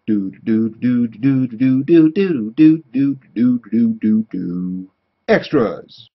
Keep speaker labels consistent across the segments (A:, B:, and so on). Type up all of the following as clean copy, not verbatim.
A: Do do do do do do do do do do do do do. Extras.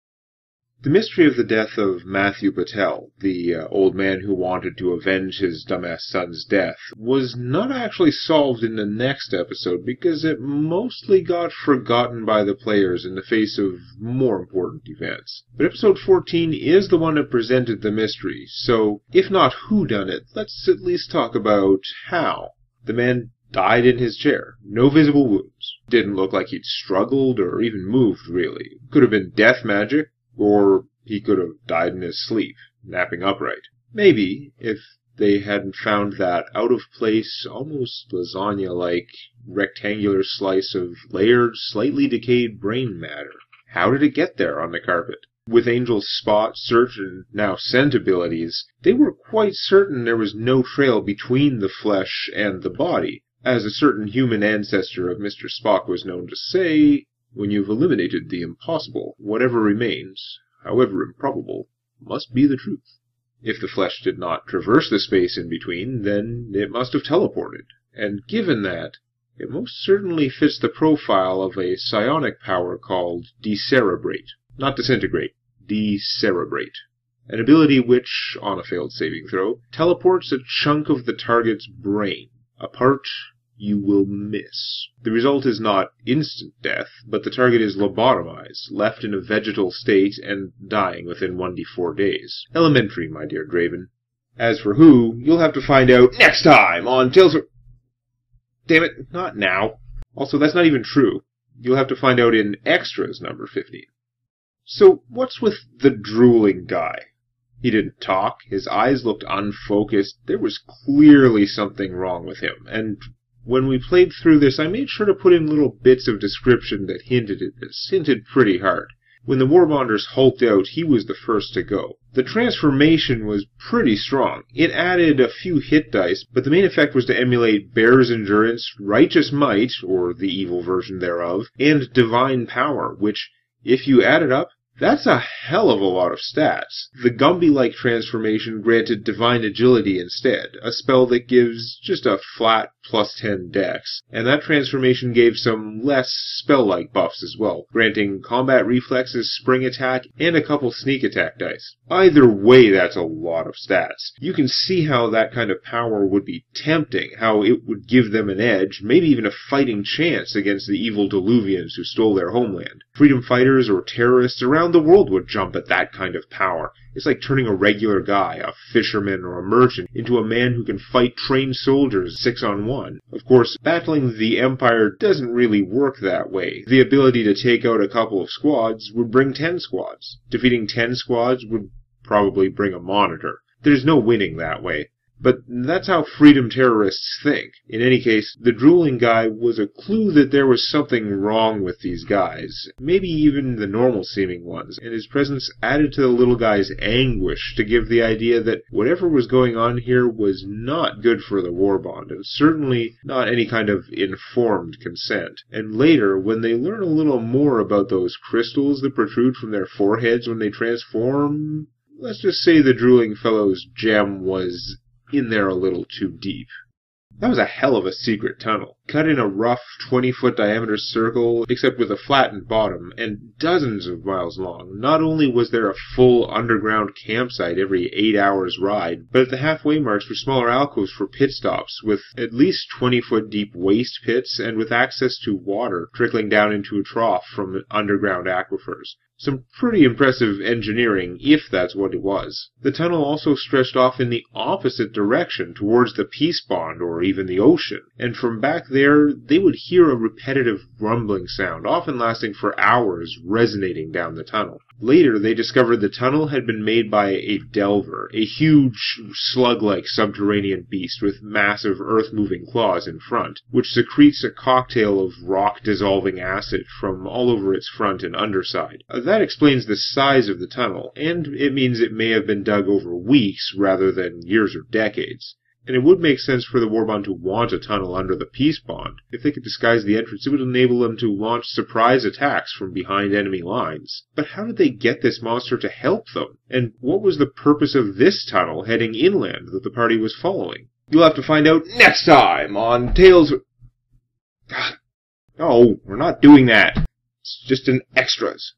A: The mystery of the death of Matthew Patel, the old man who wanted to avenge his dumbass son's death, was not actually solved in the next episode because it mostly got forgotten by the players in the face of more important events. But episode 14 is the one that presented the mystery, so if not whodunit, let's at least talk about how. The man died in his chair. No visible wounds. Didn't look like he'd struggled or even moved, really. Could have been death magic. Or he could have died in his sleep, napping upright. Maybe, if they hadn't found that out-of-place, almost lasagna-like, rectangular slice of layered, slightly decayed brain matter. How did it get there on the carpet? With Angel's spot, search, and now scent abilities, they were quite certain there was no trail between the flesh and the body. As a certain human ancestor of Mr. Spock was known to say, when you've eliminated the impossible, whatever remains, however improbable, must be the truth. If the flesh did not traverse the space in between, then it must have teleported. And given that, it most certainly fits the profile of a psionic power called Decerebrate. Not disintegrate, decerebrate. An ability which, on a failed saving throw, teleports a chunk of the target's brain, a part you will miss. The result is not instant death, but the target is lobotomized, left in a vegetal state, and dying within 1d4 days. Elementary, my dear Draven. As for who, you'll have to find out next time on Tales of... Damn it, not now. Also, that's not even true. You'll have to find out in Extras number 15. So, what's with the Drooling Guy? He didn't talk, his eyes looked unfocused, there was clearly something wrong with him, and when we played through this, I made sure to put in little bits of description that hinted at this, hinted pretty hard. When the Warbonders hulked out, he was the first to go. The transformation was pretty strong. It added a few hit dice, but the main effect was to emulate Bear's Endurance, Righteous Might, or the evil version thereof, and Divine Power, which, if you add it up, that's a hell of a lot of stats. The Gumby-like transformation granted Divine Agility instead, a spell that gives just a flat +10 dex, and that transformation gave some less spell-like buffs as well, granting Combat Reflexes, Spring Attack, and a couple Sneak Attack dice. Either way, that's a lot of stats. You can see how that kind of power would be tempting, how it would give them an edge, maybe even a fighting chance against the evil Diluvians who stole their homeland. Freedom fighters or terrorists around the world would jump at that kind of power. It's like turning a regular guy, a fisherman or a merchant, into a man who can fight trained soldiers 6-on-1. Of course, battling the Empire doesn't really work that way. The ability to take out a couple of squads would bring 10 squads. Defeating 10 squads would probably bring a monitor. There's no winning that way. But that's how freedom terrorists think. In any case, the Drooling Guy was a clue that there was something wrong with these guys, maybe even the normal-seeming ones, and his presence added to the little guy's anguish to give the idea that whatever was going on here was not good for the Warbond, and certainly not any kind of informed consent. And later, when they learn a little more about those crystals that protrude from their foreheads when they transform, let's just say the Drooling Fellow's gem was in there a little too deep. That was a hell of a secret tunnel, cut in a rough 20-foot diameter circle, except with a flattened bottom, and dozens of miles long. Not only was there a full underground campsite every 8 hours ride, but at the halfway marks were smaller alcoves for pit stops, with at least 20-foot deep waste pits, and with access to water trickling down into a trough from underground aquifers. Some pretty impressive engineering, if that's what it was. The tunnel also stretched off in the opposite direction, towards the Peace Bond or even the ocean, and from back there they would hear a repetitive rumbling sound, often lasting for hours, resonating down the tunnel. Later, they discovered the tunnel had been made by a delver, a huge, slug-like subterranean beast with massive earth-moving claws in front, which secretes a cocktail of rock-dissolving acid from all over its front and underside. That explains the size of the tunnel, and it means it may have been dug over weeks rather than years or decades. And it would make sense for the Warbond to want a tunnel under the Peace Bond. If they could disguise the entrance, it would enable them to launch surprise attacks from behind enemy lines. But how did they get this monster to help them? And what was the purpose of this tunnel heading inland that the party was following? You'll have to find out next time on Tales... No, we're not doing that. It's just an extras.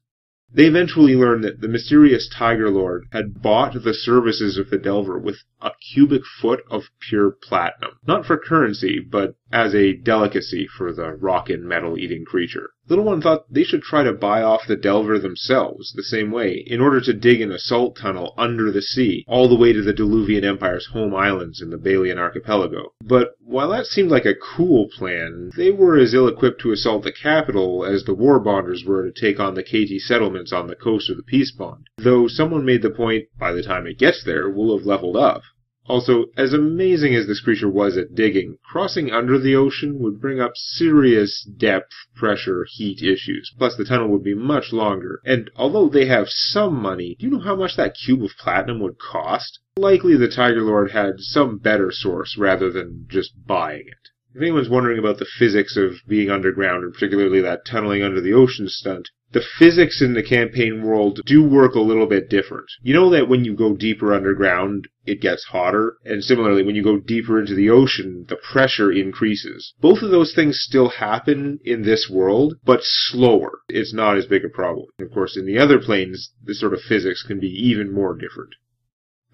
A: They eventually learned that the mysterious Tiger Lord had bought the services of the Delver with a cubic foot of pure platinum. Not for currency, but as a delicacy for the rock and metal-eating creature. Little One thought they should try to buy off the Delver themselves the same way, in order to dig an assault tunnel under the sea, all the way to the Diluvian Empire's home islands in the Balian archipelago. But while that seemed like a cool plan, they were as ill-equipped to assault the capital as the war bonders were to take on the KT settlements on the coast of the Peace Bond, though someone made the point, by the time it gets there, we'll have leveled up. Also, as amazing as this creature was at digging, crossing under the ocean would bring up serious depth, pressure, heat issues. Plus, the tunnel would be much longer. And although they have some money, do you know how much that cube of platinum would cost? Likely the Tiger Lord had some better source rather than just buying it. If anyone's wondering about the physics of being underground, and particularly that tunneling under the ocean stunt, the physics in the campaign world do work a little bit different. You know that when you go deeper underground, it gets hotter, and similarly, when you go deeper into the ocean, the pressure increases. Both of those things still happen in this world, but slower. It's not as big a problem. Of course, in the other planes, this sort of physics can be even more different.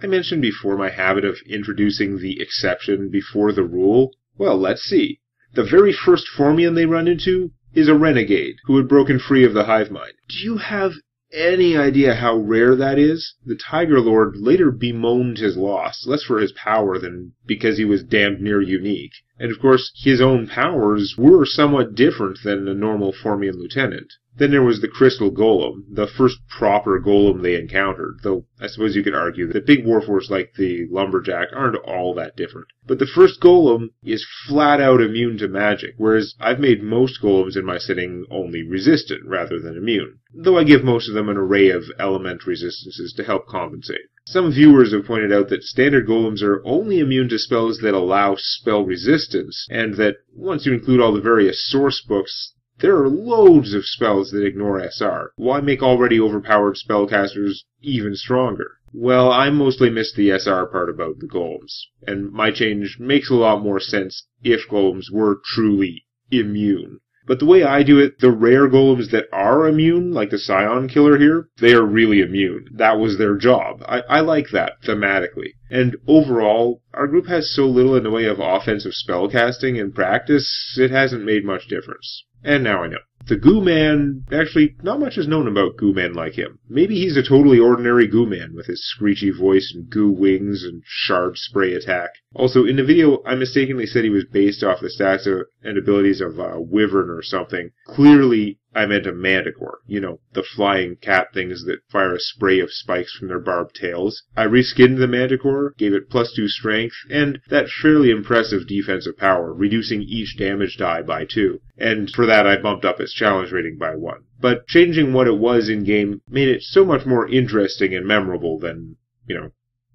A: I mentioned before my habit of introducing the exception before the rule. Well, let's see. The very first Formian they run into is a renegade who had broken free of the hive mind. Do you have any idea how rare that is? The Tiger Lord later bemoaned his loss, less for his power than because he was damned near unique. And of course, his own powers were somewhat different than a normal Formian lieutenant. Then there was the Crystal Golem, the first proper golem they encountered, though I suppose you could argue that big warforged like the Lumberjack aren't all that different. But the first golem is flat out immune to magic, whereas I've made most golems in my setting only resistant rather than immune, though I give most of them an array of element resistances to help compensate. Some viewers have pointed out that standard golems are only immune to spells that allow spell resistance, and that once you include all the various source books, there are loads of spells that ignore SR. Why make already overpowered spellcasters even stronger? Well, I mostly missed the SR part about the golems, and my change makes a lot more sense if golems were truly immune. But the way I do it, the rare golems that are immune, like the Scion Killer here, they are really immune. That was their job. I like that, thematically. And overall, our group has so little in the way of offensive spellcasting and practice, it hasn't made much difference. And now I know. The Goo Man, actually, not much is known about Goo Men like him. Maybe he's a totally ordinary Goo Man with his screechy voice and goo wings and shard spray attack. Also, in the video, I mistakenly said he was based off the stats and abilities of a wyvern or something. Clearly, I meant a manticore. You know, the flying cat things that fire a spray of spikes from their barbed tails. I reskinned the manticore, gave it +2 strength, and that fairly impressive defensive power, reducing each damage die by 2. And for that, I bumped up its challenge rating by 1. But changing what it was in-game made it so much more interesting and memorable than,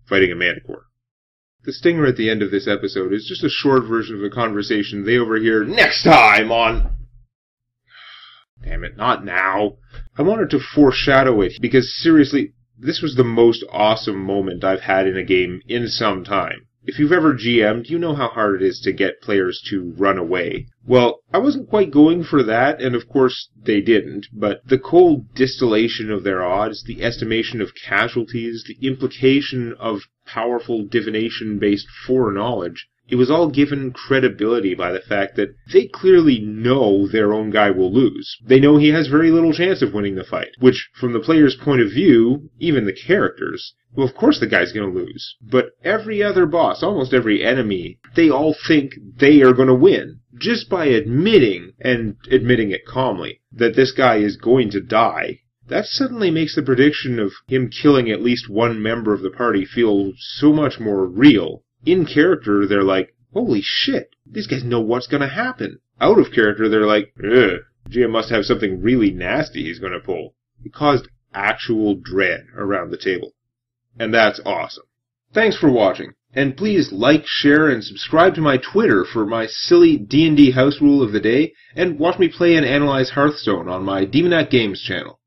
A: fighting a manticore. The stinger at the end of this episode is just a short version of a conversation they overhear next time on... Damn it, not now. I wanted to foreshadow it, because seriously, this was the most awesome moment I've had in a game in some time. If you've ever GM'd, you know how hard it is to get players to run away. Well, I wasn't quite going for that, and of course they didn't, but the cold distillation of their odds, the estimation of casualties, the implication of powerful divination-based foreknowledge, it was all given credibility by the fact that they clearly know their own guy will lose. They know he has very little chance of winning the fight, which, from the player's point of view, even the characters, well, of course the guy's going to lose. But every other boss, almost every enemy, they all think they are going to win. Just by admitting, and admitting it calmly, that this guy is going to die, that suddenly makes the prediction of him killing at least one member of the party feel so much more real. In character, they're like, holy shit, these guys know what's going to happen. Out of character, they're like, ugh, GM must have something really nasty he's going to pull. It caused actual dread around the table. And that's awesome. Thanks for watching, and please like, share, and subscribe to my Twitter for my silly D&D house rule of the day, and watch me play and analyze Hearthstone on my Demonac Games channel.